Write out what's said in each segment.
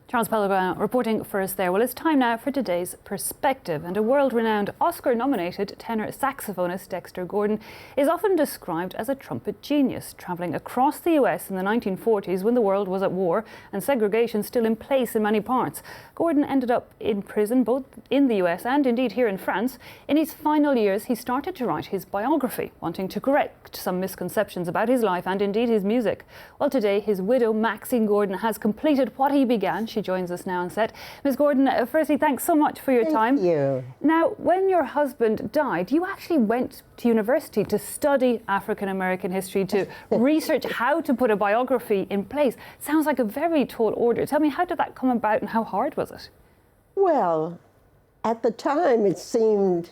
Charles Pellegrin reporting for us there. Well, it's time now for today's perspective. And a world-renowned Oscar-nominated tenor saxophonist, Dexter Gordon, is often described as a trumpet genius, travelling across the US in the 1940s when the world was at war and segregation still in place in many parts. Gordon ended up in prison both in the US and indeed here in France. In his final years, he started to write his biography, wanting to correct some misconceptions about his life and indeed his music. Well, today, his widow, Maxine Gordon, has completed what he began. She joins us now on set. Ms. Gordon, firstly, thanks so much for your time. Thank you. Now, when your husband died, you actually went to university to study African American history, to research how to put a biography in place. Sounds like a very tall order. Tell me, how did that come about and how hard was it? Well, at the time it seemed,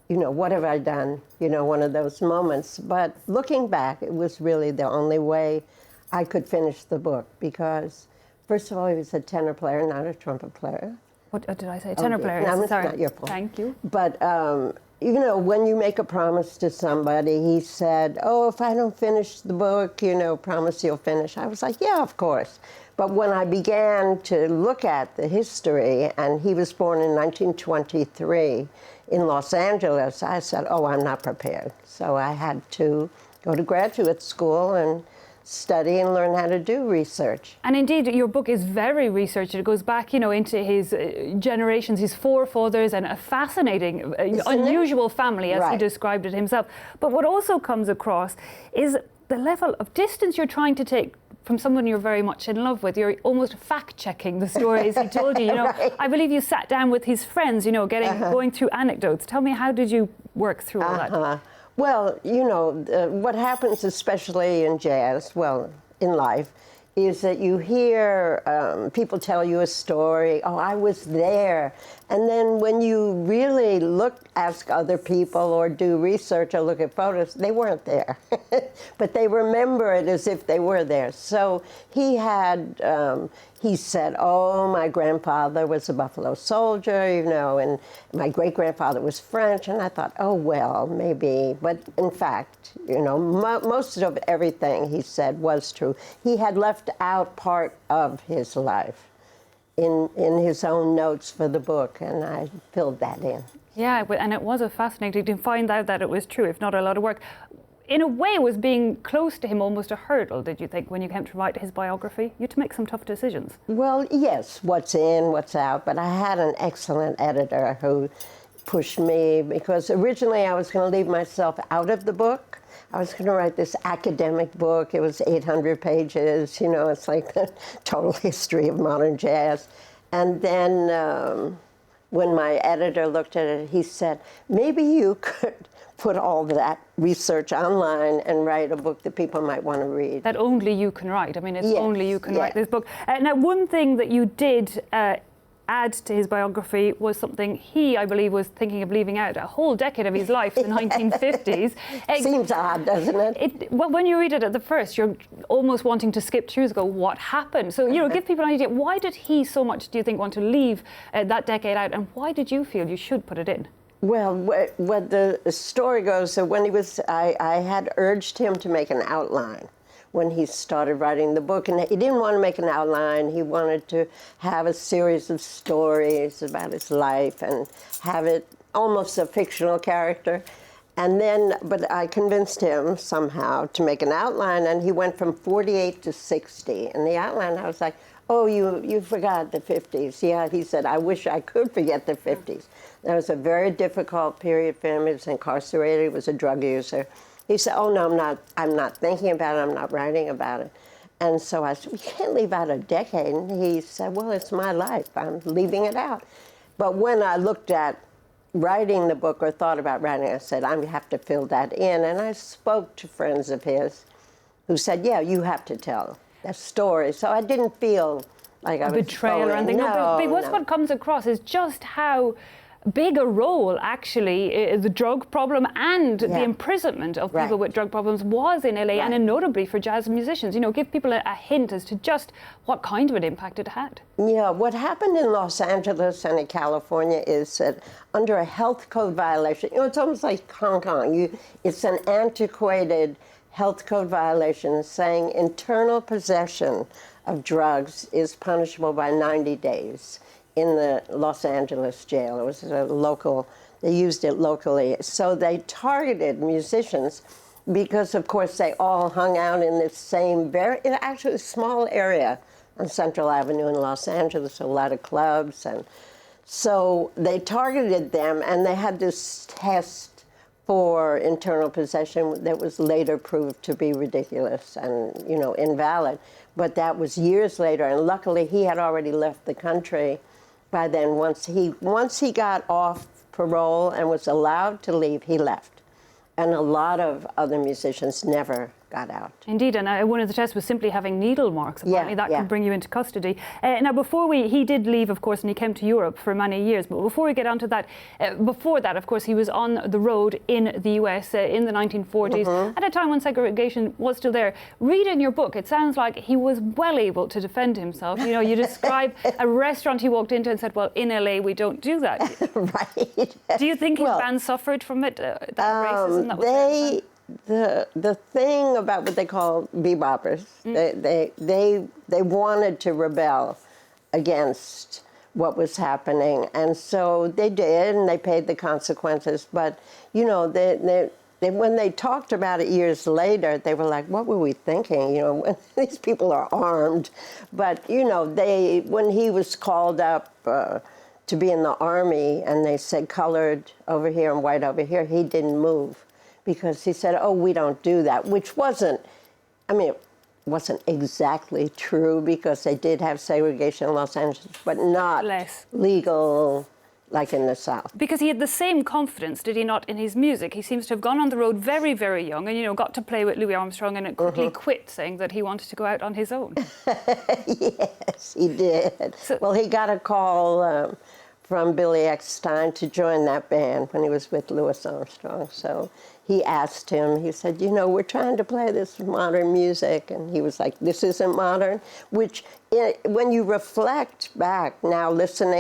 what have I done? One of those moments. But looking back, it was really the only way I could finish the book because, first of all, he was a tenor player, not a trumpet player. What did I say? Tenor player. No, it's sorry. not your fault. Thank you. But, when you make a promise to somebody, he said, oh, if I don't finish the book, promise you'll finish. I was like, yeah, of course. But when I began to look at the history, and he was born in 1923 in Los Angeles, I said, oh, I'm not prepared. So I had to go to graduate school and study and learn how to do research. And indeed, your book is very researched. It goes back, into his generations, his forefathers, and a fascinating, unusual family, as he described it himself. But what also comes across is the level of distance you're trying to take from someone you're very much in love with. You're almost fact-checking the stories he told you. Right. I believe you sat down with his friends, going through anecdotes. Tell me, how did you work through all that? Well, what happens, especially in jazz, in life, is that you hear people tell you a story, oh, I was there. And then when you really ask other people or do research or look at photos, they weren't there. But they remember it as if they were there. So he said, oh, my grandfather was a Buffalo Soldier, and my great-grandfather was French. And I thought, oh, well, maybe. But in fact, most of everything he said was true. He had left out part of his life in his own notes for the book, and I filled that in. Yeah, and it was fascinating to find out that it was true, if not a lot of work. In a way, was being close to him almost a hurdle, did you think, when you came to write his biography? You had to make some tough decisions. Well, yes, what's in, what's out, but I had an excellent editor who pushed me, because originally I was going to leave myself out of the book. I was going to write this academic book. It was 800 pages, it's like the total history of modern jazz. And then when my editor looked at it, he said, maybe you could put all that research online and write a book that people might want to read. That only you can write. I mean, it's only you can write this book. Now, one thing that you did add to his biography was something he, I believe, was thinking of leaving out a whole decade of his life, the 1950s. Seems odd, doesn't it? Well, when you read it at the first, you're almost wanting to skip through and go, what happened? So, give people an idea. Why did he so much, do you think, want to leave that decade out? And why did you feel you should put it in? Well, what the story goes, so when I had urged him to make an outline when he started writing the book, and he didn't want to make an outline. He wanted to have a series of stories about his life and have it almost a fictional character. And then, but I convinced him somehow to make an outline, and he went from 48 to 60. And the outline, I was like, oh, you forgot the 50s. Yeah, he said, I wish I could forget the 50s. That was a very difficult period for him. He was incarcerated, he was a drug user. He said, oh, no, I'm not thinking about it, I'm not writing about it. And so I said, you can't leave out a decade. And he said, well, it's my life, I'm leaving it out. But when I looked at writing the book or thought about writing it, I said, I have to fill that in. And I spoke to friends of his who said, yeah, you have to tell that story. So I didn't feel like I was betrayal or anything. No, but what comes across is just how big a role, actually, the drug problem and the imprisonment of people with drug problems was in LA, and notably for jazz musicians. Give people a hint as to just what kind of an impact it had. Yeah, what happened in Los Angeles and in California is that under a health code violation, it's almost like Hong Kong. It's an antiquated health code violation saying internal possession of drugs is punishable by 90 days in the Los Angeles jail. It was a local, they used it locally. So they targeted musicians because, of course, they all hung out in this same actually small area on Central Avenue in Los Angeles, a lot of clubs. And so they targeted them, and they had this test for internal possession that was later proved to be ridiculous and, invalid. But that was years later, and luckily he had already left the country by then. Once he got off parole and was allowed to leave, he left. And a lot of other musicians never got out. Indeed, and one of the tests was simply having needle marks. Apparently that could bring you into custody. Now, he did leave, of course, and he came to Europe for many years. But before we get onto that, before that, of course, he was on the road in the US in the 1940s, at a time when segregation was still there. Reading your book, it sounds like he was well able to defend himself. You describe a restaurant he walked into and said, well, in LA, we don't do that. Right. Do you think his band suffered from it, that racism that was there? The thing about what they call beboppers, they wanted to rebel against what was happening, and so they did, and they paid the consequences. But when they talked about it years later, they were like, "What were we thinking?" When these people are armed. But when he was called up to be in the Army, and they said colored over here and white over here, he didn't move. Because he said, oh, we don't do that, which wasn't exactly true, because they did have segregation in Los Angeles, but not legal like in the South. Because he had the same confidence, did he not, in his music? He seems to have gone on the road very, very young and, got to play with Louis Armstrong and quickly quit, saying that he wanted to go out on his own. Yes, he did. Well, he got a call from Billy Eckstine to join that band when he was with Louis Armstrong. So he asked him, he said, we're trying to play this modern music. And he was like, this isn't modern, which when you reflect back, now I listen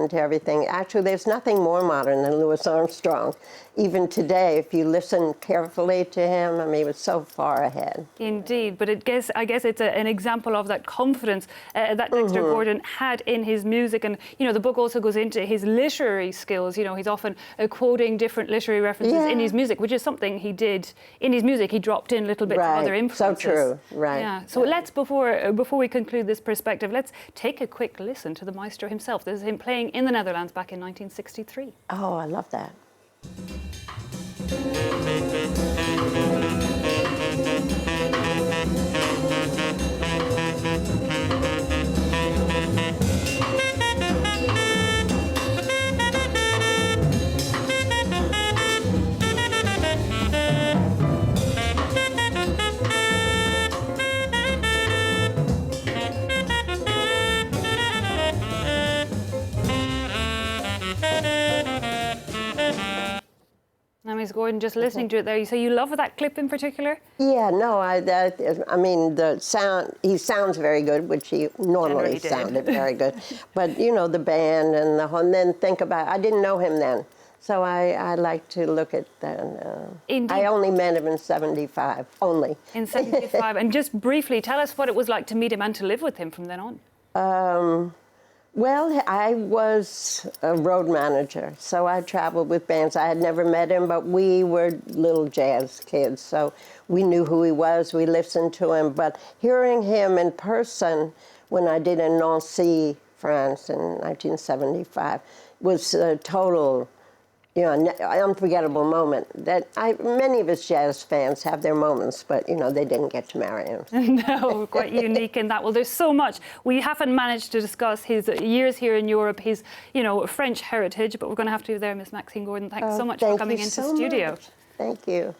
to everything. Actually, there's nothing more modern than Louis Armstrong. Even today, if you listen carefully to him, he was so far ahead. Indeed, but I guess it's an example of that confidence that Dexter Gordon had in his music. And, the book also goes into his literary skills. He's often quoting different literary references in his music, which is something he did in his music. He dropped in little bits of other influences. So true, right. Yeah. So let's, before we conclude this perspective, let's take a quick listen to the maestro himself. This is him playing in the Netherlands back in 1963. Oh, I love that. Now, Ms. Gordon, just listening to it there, you say you love that clip in particular? Yeah, no, the sound, he sounds very good, which he normally sounded very good. But, the band and then think about, I didn't know him then. So I like to look at that. I only met him in 75, only. In 75. And just briefly, tell us what it was like to meet him and to live with him from then on. Well, I was a road manager, so I traveled with bands. I had never met him, but we were little jazz kids, so we knew who he was. We listened to him. But hearing him in person when I did in Nancy, France in 1975 was a total, unforgettable moment. Many of his jazz fans have their moments, but, they didn't get to marry him. No, quite unique in that. Well, there's so much. We haven't managed to discuss his years here in Europe, his, French heritage, but we're going to have to do there, Miss Maxine Gordon. Thanks so much for coming into the studio. Thank you.